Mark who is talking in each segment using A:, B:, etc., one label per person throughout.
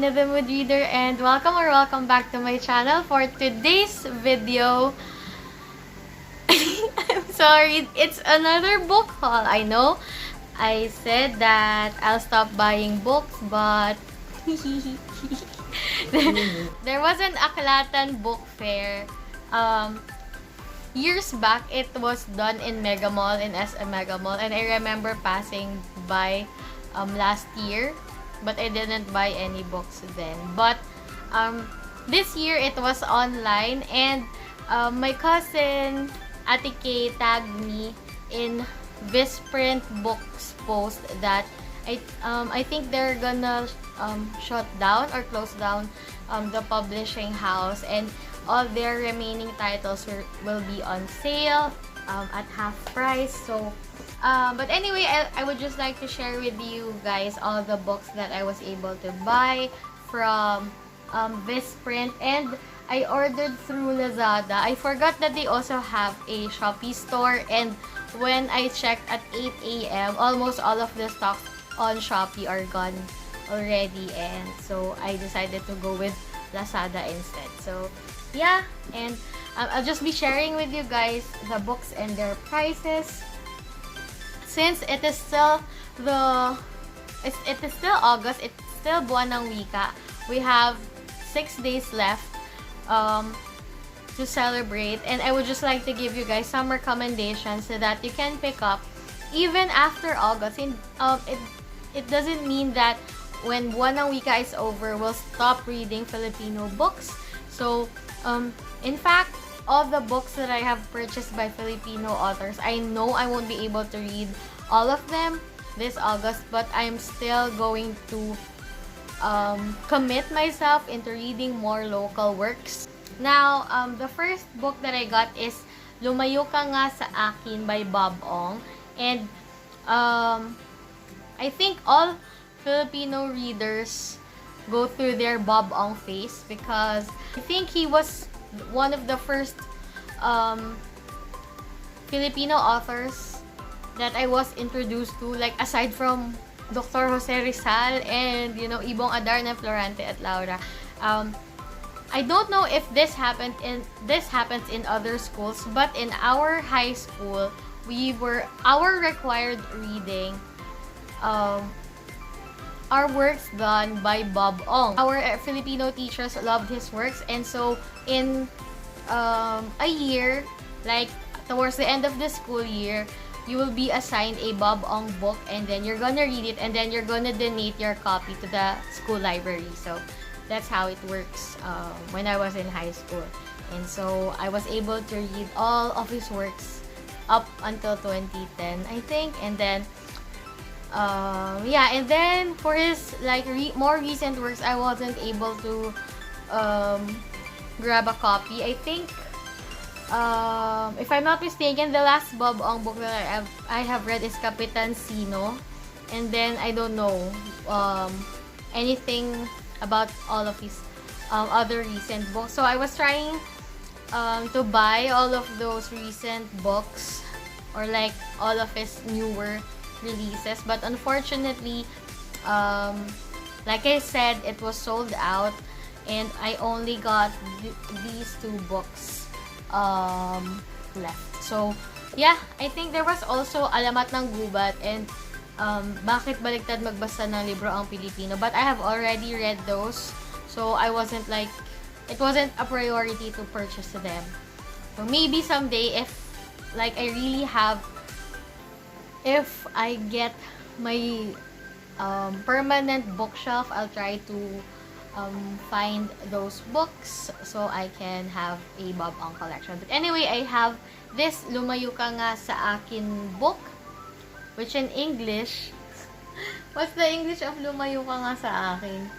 A: Ina the Mood Reader, and welcome back to my channel. For today's video, I'm sorry, it's another book haul. I know I said that I'll stop buying books, but there was an Aklatan book fair. Years back, it was done in Mega Mall, in SM Mega Mall, and I remember passing by last year, but I didn't buy any books then. But this year it was online, and my cousin Ate Kay tagged me in Visprint Books post that I think they're gonna shut down or close down the publishing house, and all their remaining titles will be on sale at half price. So but anyway, I would just like to share with you guys all the books that I was able to buy from Visprint, and I ordered through Lazada. I forgot that they also have a Shopee store, and when I checked at 8 a.m., almost all of the stock on Shopee are gone already, and so I decided to go with Lazada instead. So yeah, and I'll just be sharing with you guys the books and their prices. Since it is still August, it's still buwan ng wika. We have 6 days left to celebrate, and I would just like to give you guys some recommendations so that you can pick up even after August. It doesn't mean that when buwan ng wika is over, we'll stop reading Filipino books. So in fact, all the books that I have purchased by Filipino authors, I know I won't be able to read all of them this August, but I'm still going to commit myself into reading more local works. Now, the first book that I got is Lumayo Ka Nga Sa Akin by Bob Ong, and I think all Filipino readers go through their Bob Ong phase, because I think he was one of the first Filipino authors that I was introduced to, like aside from Dr. Jose Rizal and Ibong Adarna, Florante at Laura. I don't know if this happens in other schools, but in our high school, our required reading are works done by Bob Ong. Our Filipino teachers loved his works, and so in a year, like towards the end of the school year, you will be assigned a Bob Ong book, and then you're gonna read it, and then you're gonna donate your copy to the school library. So that's how it works when I was in high school. And so I was able to read all of his works up until 2010, I think. And then yeah, and then for his like more recent works, I wasn't able to grab a copy. I think if I'm not mistaken, the last Bob Ong book that I have read is Kapitan Sino, and then I don't know anything about all of his other recent books. So I was trying to buy all of those recent books, or like all of his newer releases, but unfortunately, like I said, it was sold out, and I only got these 2 books left. So yeah, I think there was also Alamat ng Gubat and Bakit Baligtad Magbasa ng Libro ang Pilipino, but I have already read those, so it wasn't a priority to purchase them. So maybe someday, if I get my permanent bookshelf, I'll try to find those books so I can have a Bob Ong collection. But anyway, I have this Lumayo Ka Nga Sa Akin book, which in English, what's the English of Lumayo Ka Nga Sa Akin?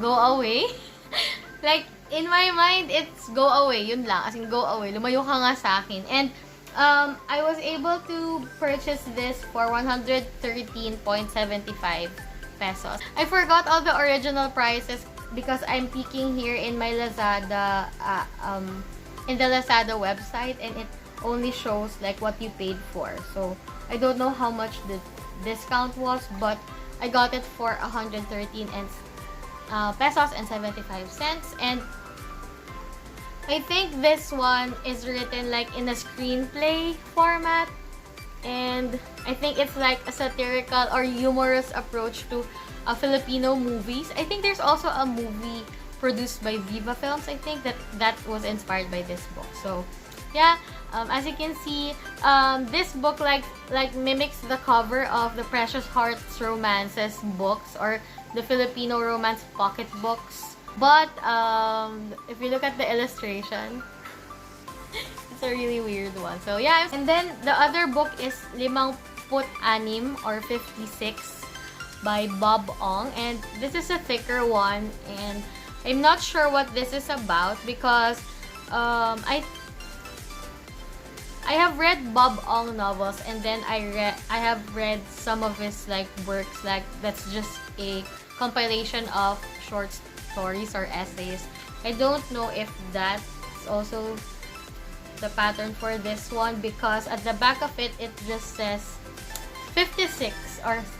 A: Go away? Like, in my mind, it's go away. Yun lang. As in, go away. Lumayo ka nga sa akin. And I was able to purchase this for 113.75 pesos. I forgot all the original prices because I'm peeking here in my Lazada, in the Lazada website, and it only shows like what you paid for. So I don't know how much the discount was, but I got it for 113 pesos and 75 cents. And I think this one is written like in a screenplay format. And I think it's like a satirical or humorous approach to Filipino movies. I think there's also a movie produced by Viva Films, I think, that was inspired by this book. So, yeah, as you can see, this book like mimics the cover of the Precious Hearts Romances books or the Filipino romance pocket books. But if you look at the illustration, it's a really weird one. So yeah, and then the other book is 56 or 56 by Bob Ong, and this is a thicker one, and I'm not sure what this is about because I have read Bob Ong novels, and then I have read some of his like works, like that's just a compilation of short stories or essays. I don't know if that's also the pattern for this one because at the back of it, it just says 56 or 56.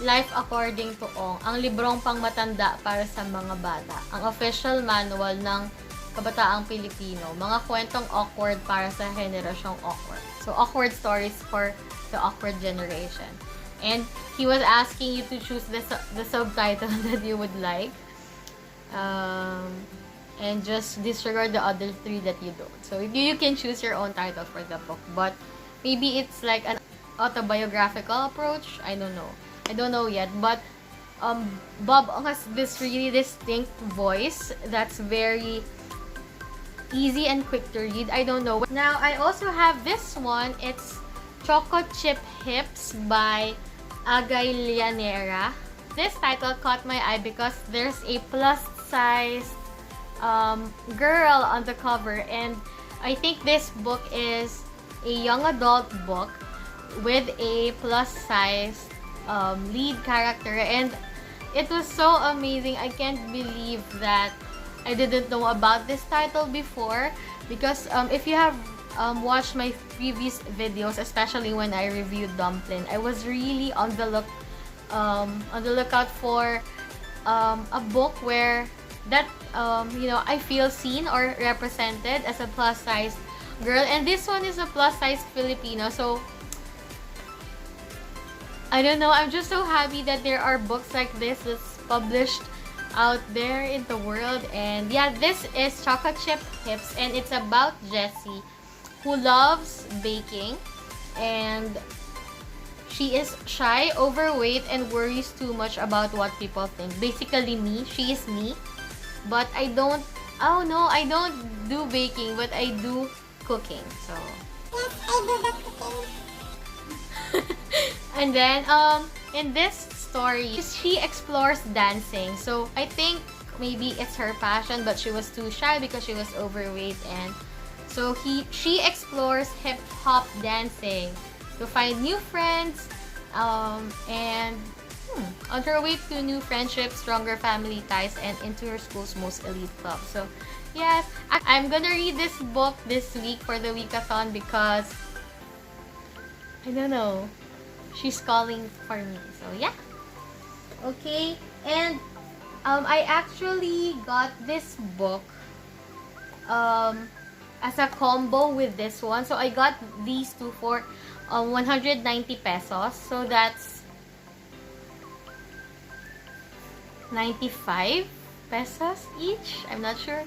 A: Life According to Ong, ang librong pangmatanda para sa mga bata. Ang official manual ng kabataang Pilipino. Mga kwentong awkward para sa henerasyong awkward. So, awkward stories for the awkward generation. And he was asking you to choose the subtitle that you would like. And just disregard the other 3 that you don't. So, you can choose your own title for the book. But, maybe it's like an autobiographical approach. I don't know. I don't know yet. But, Bob has this really distinct voice that's very easy and quick to read. I don't know. Now, I also have this one. It's Choco Chip Hips by Aklatan. This title caught my eye because there's a plus-size girl on the cover, and I think this book is a young adult book with a plus-size lead character, and it was so amazing. I can't believe that I didn't know about this title before because if you have watched my previous videos, especially when I reviewed Dumpling, I was really on the lookout for a book where that I feel seen or represented as a plus-size girl, and this one is a plus-size Filipino. So I don't know, I'm just so happy that there are books like this that's published out there in the world. And yeah, this is Choco Chip Hips, and it's about Jessie who loves baking, and she is shy, overweight, and worries too much about what people think. Basically me. She is me. But I don't do baking, but I do cooking. So
B: Yes, I do the cooking.
A: and then in this story, she explores dancing. So I think maybe it's her passion, but she was too shy because she was overweight, and so she explores hip hop dancing to find new friends, and on her way to new friendships, stronger family ties, and into her school's most elite club. So yes, I'm gonna read this book this week for the weekathon because I don't know, she's calling for me. So yeah, okay. And I actually got this book as a combo with this one. So I got these two for 190 pesos. So that's 95 pesos each. I'm not sure.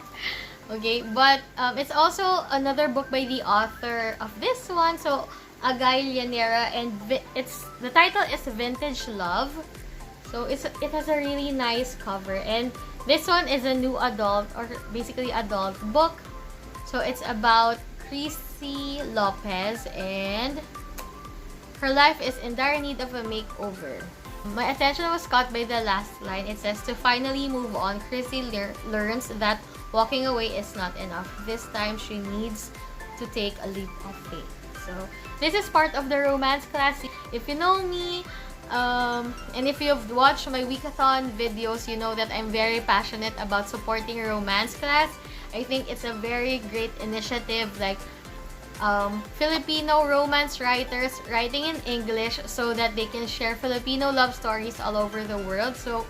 A: Okay, but it's also another book by the author of this one. So Aklatan, and the title is Vintage Love. So it has a really nice cover, and this one is a new adult or basically adult book. So it's about Trese Lopez, and her life is in dire need of a makeover. My attention was caught by the last line. It says, to finally move on, Trese learns that walking away is not enough. This time, she needs to take a leap of faith. So, this is part of the romance class. If you know me, and if you've watched my weekathon videos, you know that I'm very passionate about supporting romance class. I think it's a very great initiative. Like, Filipino romance writers writing in English so that they can share Filipino love stories all over the world. So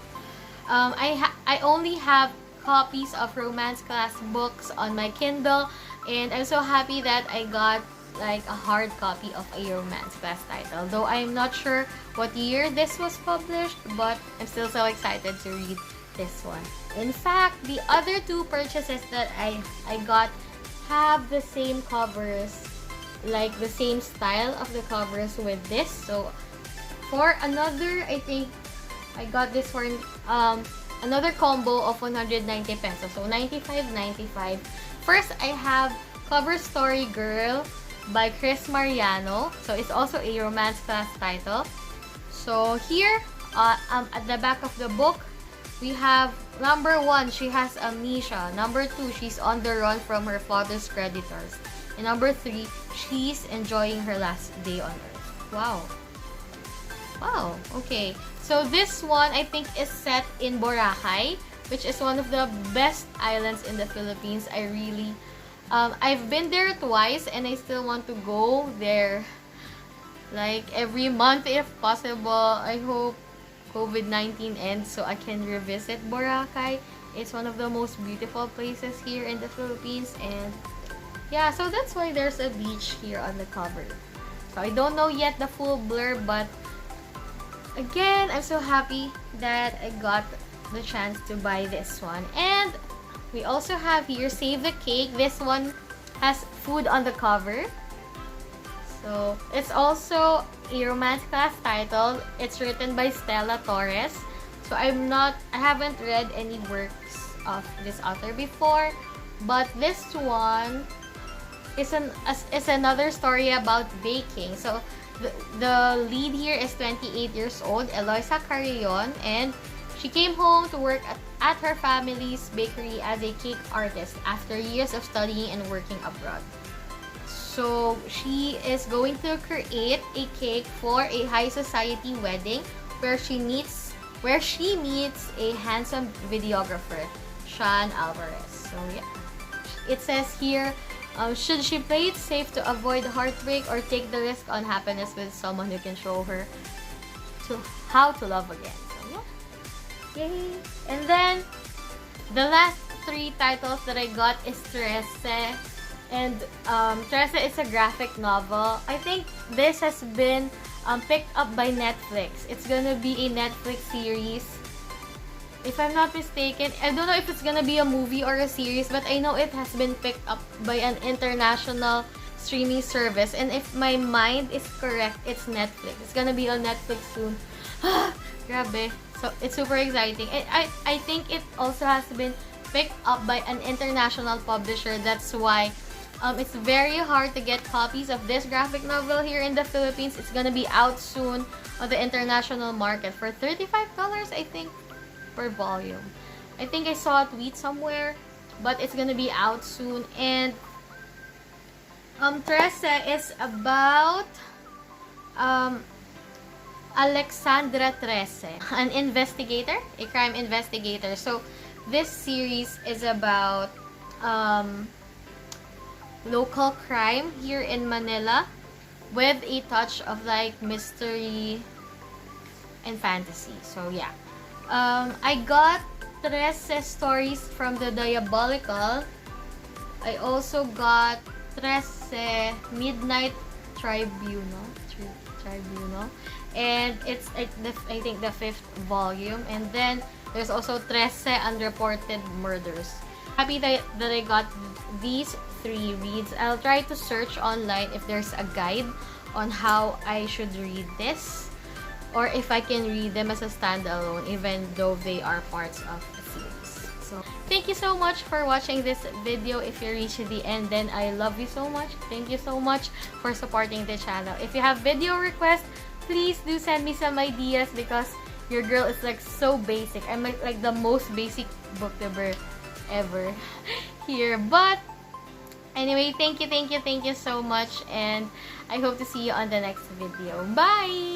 A: I only have copies of romance class books on my Kindle, and I'm so happy that I got like a hard copy of a romance class title. Though I'm not sure what year this was published, but I'm still so excited to read this one. In fact, the other two purchases that I got have the same covers, like the same style of the covers with this. So for another, I think I got this for another combo of 190 pesos. So 95.95. First, I have Cover Story Girl by Chris Mariano. So it's also a romance class title. So here, at the back of the book, we have number 1, she has amnesia. Number 2, she's on the run from her father's creditors. And number 3, she's enjoying her last day on earth. Wow. Wow, okay. So this one, I think, is set in Boracay, which is one of the best islands in the Philippines. I really, I've been there twice, and I still want to go there, like, every month if possible. I hope COVID-19 ends so I can revisit Boracay. It's one of the most beautiful places here in the Philippines, and yeah, so that's why there's a beach here on the cover. So I don't know yet the full blur, but again, I'm so happy that I got the chance to buy this one. And we also have here Save the Cake. This one has food on the cover. So it's also a romance class title. It's written by Stella Torres. So I haven't read any works of this author before, but this one is another story about baking. So the lead here is 28 years old, Eloisa Carrion, and she came home to work at her family's bakery as a cake artist after years of studying and working abroad. So she is going to create a cake for a high society wedding where she meets a handsome videographer, Sean Alvarez. So yeah, it says here, should she play it safe to avoid heartbreak or take the risk on happiness with someone who can show her how to love again? So yeah, yay! And then the last 3 titles that I got is Trese. And Trese is a graphic novel. I think this has been picked up by Netflix. It's gonna be a Netflix series, if I'm not mistaken. I don't know if it's gonna be a movie or a series, but I know it has been picked up by an international streaming service. And if my mind is correct, it's Netflix. It's gonna be on Netflix soon. Grabe. So it's super exciting. I think it also has been picked up by an international publisher. That's why it's very hard to get copies of this graphic novel here in the Philippines. It's gonna be out soon on the international market for $35, I think, per volume. I think I saw a tweet somewhere, but it's gonna be out soon. And Trese is about Alexandra Trese, an investigator, a crime investigator. So this series is about local crime here in Manila with a touch of like mystery and fantasy. So yeah, I got Trese stories from the Diabolical. I also got Trese Midnight Tribunal, and it's I think the 5th volume. And then there's also Trese Unreported Murders. Happy that I got these 3 reads. I'll try to search online if there's a guide on how I should read this, or if I can read them as a standalone, even though they are parts of a series. So thank you so much for watching this video. If you reach the end, then I love you so much. Thank you so much for supporting the channel. If you have video requests, please do send me some ideas, because your girl is like so basic. I'm like the most basic booktuber ever here. But anyway, thank you so much, and I hope to see you on the next video. Bye!